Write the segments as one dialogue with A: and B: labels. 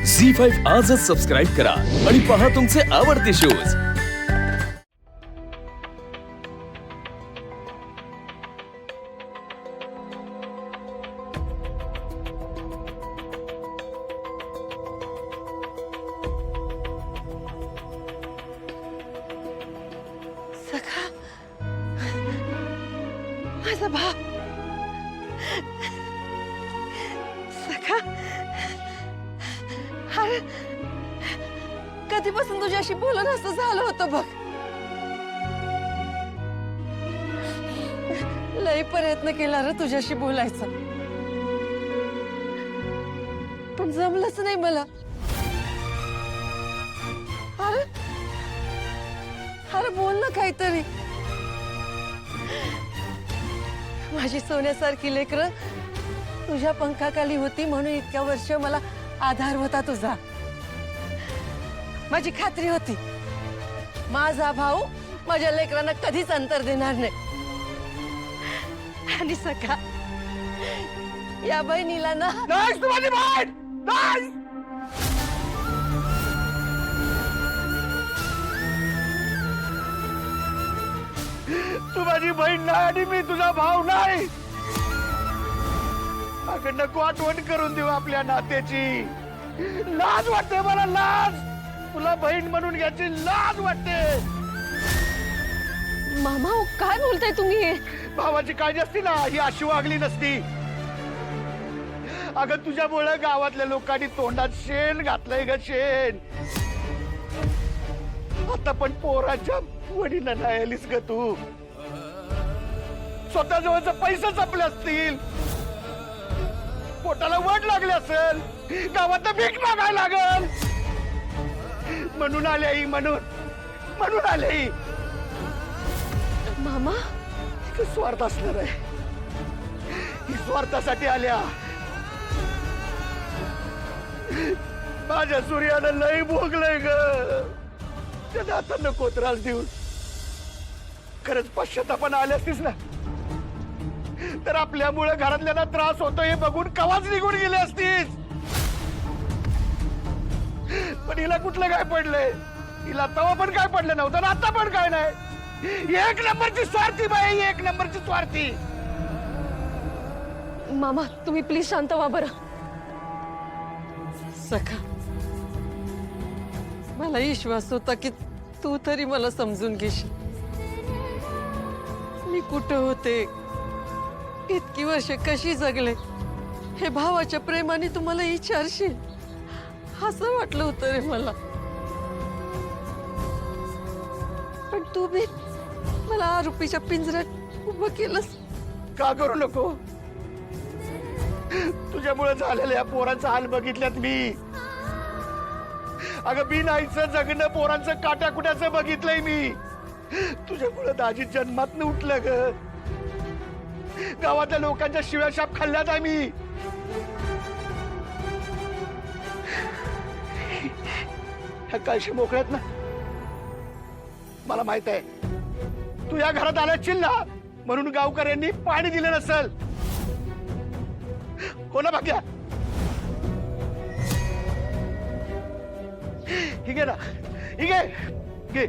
A: झी5 आजच सबस्क्राईब करा आणि पहा तुमचे आवडते शोज।
B: सखा, माझा बाप, सखा, अरे कधीपासून तुझ्याशी बोलणं असं झालं होतं बघ। लई प्रयत्न केला रे तुझ्याशी बोलायचा, पण जमलंच नाही मला। अरे अरे बोल ना काहीतरी। माझी सोन्यासारखी लेकरं तुझ्या पंखाखाली होती म्हणून इतक्या वर्ष मला आधार होता तुझा। माझी खात्री होती माझा भाऊ माझ्या लेकरांना कधीच अंतर देणार नाही। आणि सखा, या बहिणीला ना
C: नाही तुम्हारी बहीण नाही। तू माझी बहीण नाही आणि मी तुझा भाऊ नाही। अगं नको आठवण करून देऊ आपल्या नात्याची। लाज वाटते मला, लाज। तुला बहीण म्हणून घ्यायची लाज वाटते।
B: मामा काय बोलताय तुम्ही?
C: भावाची काळजी असती ना ही अशी वागली नसती। अगं तुझ्यामुळे गावातल्या लोकांनी तोंडात शेण घातलंय ग, शेण। आता पण पोराच्या वडीला नाही आलीस ग तू। स्वतः जवळचा पैसे संपले असतील, पोटाला वड लागले असेल, गावात भीक मागायला लागल म्हणून आले आई, म्हणून आले आई।
B: मामा
C: स्वार्थ असणार आहे, ही स्वार्थासाठी आल्या। माझ्या सूर्यानं लई भोगलंय ग, त्याला आता नको त्रास देऊन। खरंच पश्चातापानं आले असतीस ना तर आपल्यामुळे घरातल्यांना त्रास होतो हे बघून कवाच निघून गेले असतीस। पण हिला कुठलं काय पडलंय? हिला तवा पण काय पडलं नव्हतं ना आता पण काय नाही। एक नंबरची स्वार्थी बाई, एक नंबरची स्वार्थी।
B: मामा तुम्ही प्लीज शांत व्हा बरं। सखा, मला विश्वास होता की तू तरी मला समजून घेशील। मी कुठं होते, इतकी वर्ष कशी जगले हे भावाच्या प्रेमाने तुम्हाला विचारशील असं वाटलं होतं रे मला। पण तू बी मला आरोपीच्या पिंजऱ्यात उभं केलंस।
C: का करू नको? तुझ्यामुळे झालेल्या या पोरांचा हाल बघितल्यात मी। अगं बी नाहीचं जगणं, पोरांचं काट्याकुट्याचं बघितलंय मी। तुझ्यामुळे दाजी जन्मात उठलं ग, गावातल्या लोकांच्या शिव्याशाप खाल्ल्यात आम्ही। ह्या कळशी मोकळ्यात ना, मला माहित आहे तू या घरात आल्याशील ना म्हणून गावकऱ्यांनी पाणी दिलं नसल, हो ना भाग्या? ही घे ना, ही घे, घे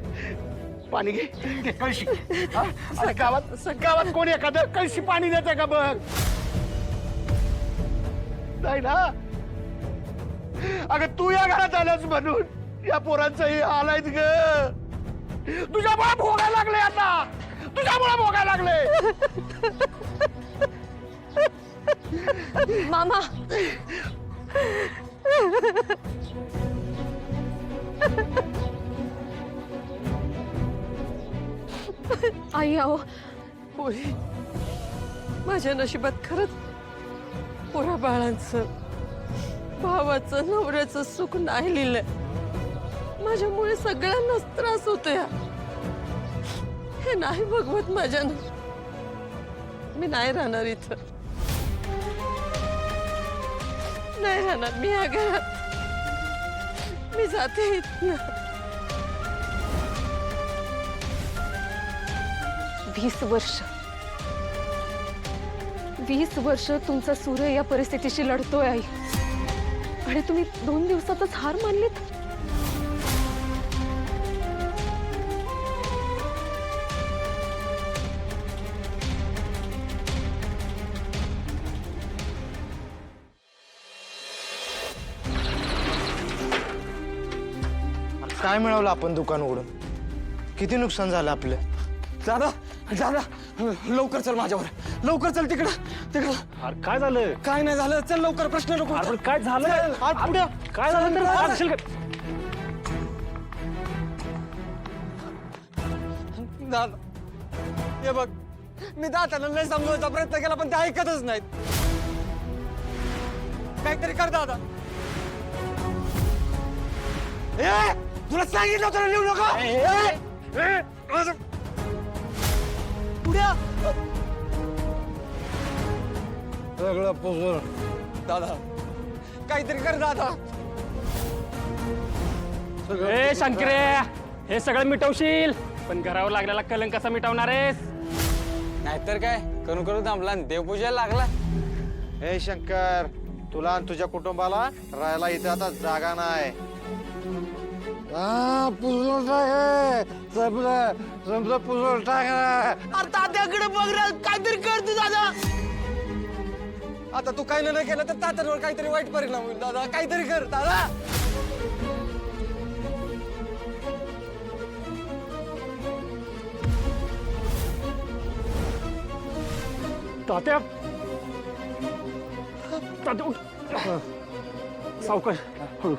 C: पाणी, घे कळशी। अरे गावात कोणी एखादं कळशी पाणी देते का बघ? नाही ना। अगं तू या घरात आल्यास म्हणून या पोरांचं हे हाल आहेत ग। तुझ्यामुळे भोगायला लागले, आता तुझ्यामुळे भोगायला लागले।
B: मामा आई आओ, पोरी माझ्या नशिबात खरंच पोरा बाळांचं, भावाचं, नवऱ्याचं सुख नाही लिहिलंय। माझ्यामुळे सगळ्यांनाच त्रास होतोय। हे नाही भगवत माझ्यानं। मी नाही राहणार इथं, नाही राहणार मी या घरात। मी जाते इथनं। 20 वर्ष तुमचा सूर्य या परिस्थितीशी लढतोय आई।
D: आणि तुम्ही 2 दिवसातच हार मानलीत.
E: काय मिळवलं आपण दुकान उघडून? किती नुकसान झालं आपलं?
A: दादा दादा लवकर चल माझ्यावर, लवकर चल तिकडं तिकडं.
F: अरे काय झालं?
A: काय नाही झालं, चल लवकर, प्रश्न नको.
F: अरे पण काय झालं?
A: हात पुढे.
F: काय झालं तर सांगशील का?
A: दादा हे बघ, मी दादाला लय समजवायचा प्रयत्न केला पण ते ऐकतच नाहीत. काहीतरी कर दादा. ए तुला सांगितलं होतं ना लिहू नका.
E: सगळं पुसून.
A: दादा काहीतरी कर दादा.
F: ए शंकरे, हे सगळं मिटवशील पण घरावर लागलेला कलंक कसा मिटवणार आहेस?
A: नाहीतर काय, करू करू थांबला आणि देवपूजाला लागला.
E: हे शंकर, तुला आणि तुझ्या कुटुंबाला राहायला इथे आता जागा नाही. पुसून टाक, समजा पुसून टाक.
A: अरे तात्याकडे बघ रे, काहीतरी कर तू दादा. आता तू काही नाही केलं तर तात्यांवर काहीतरी वाईट परिणाम होईल दादा. काहीतरी कर दादा.
F: तात्या, तात्या उठ. सावकाश, हळू.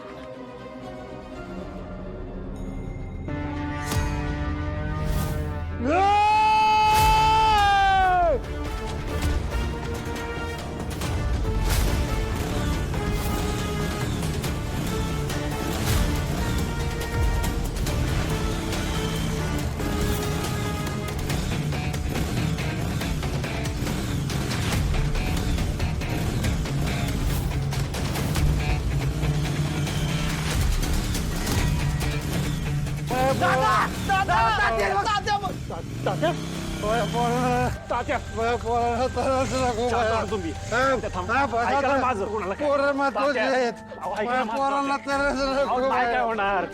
F: तात्या, तात्या, तुम्ही ऐकायला माझं कोणाला काय? तात्या, अहो, ऐका ना माझं, अहो, नाही काय होणार.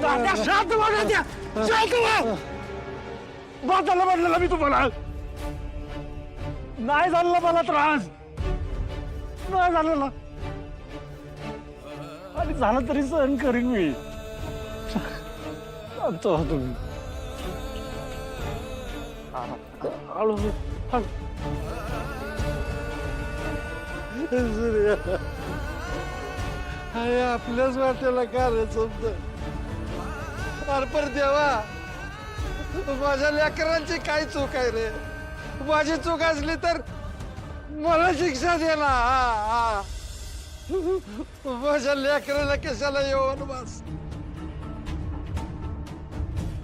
F: तात्या, शांत व्हा तात्या, शांत व्हा. बाताला म्हणलेला मी तुम्हाला, नाही झालेला मला त्रास, नाही झालेला, आणि झालं तरी सहन करीन मी. शांत व्हा तुम्ही. हळू हळू.
E: आपल्याच वाटेला का रे समज. पर देवा, माझ्या लेकरांची काय चूक आहे रे? माझी चूक असली तर मला शिक्षा दे ना. माझ्या लेकराला कशाला येऊन बस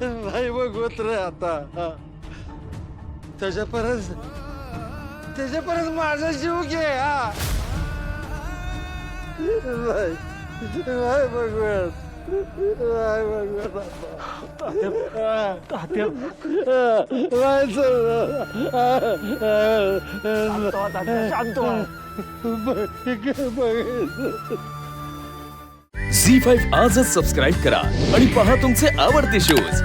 E: नाही बघत रे आता. त्याच्या परत माझा जीव घे. नाही बघत, नाही बघत.
F: तात्या, शांत व्हा.
A: झी5 आजच सबस्क्राईब करा आणि पहा तुमचे आवडते शोज